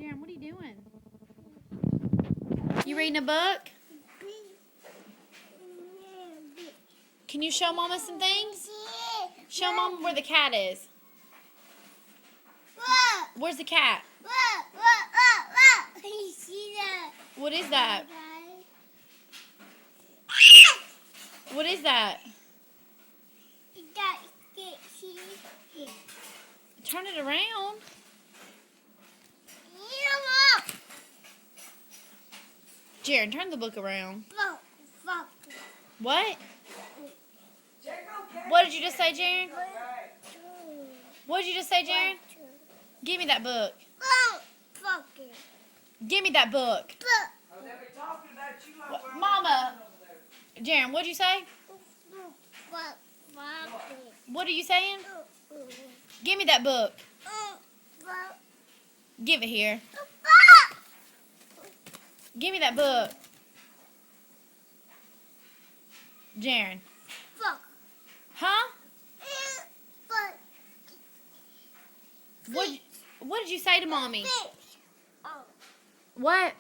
Jaron, what are you doing? You reading a book? Can you show Mama some things? Show Mama where the cat is. Where's the cat? What is that? What is that? Turn it around. Jaron, turn the book around. What? What did you just say, Jaron? What did you just say, Jaron? Give me that book. Give me that book. Mama. Jaron, what did you say? What are you saying? Give me that book. Give it here. Give me that book. Jaron. Huh? What did you say to Mommy? What?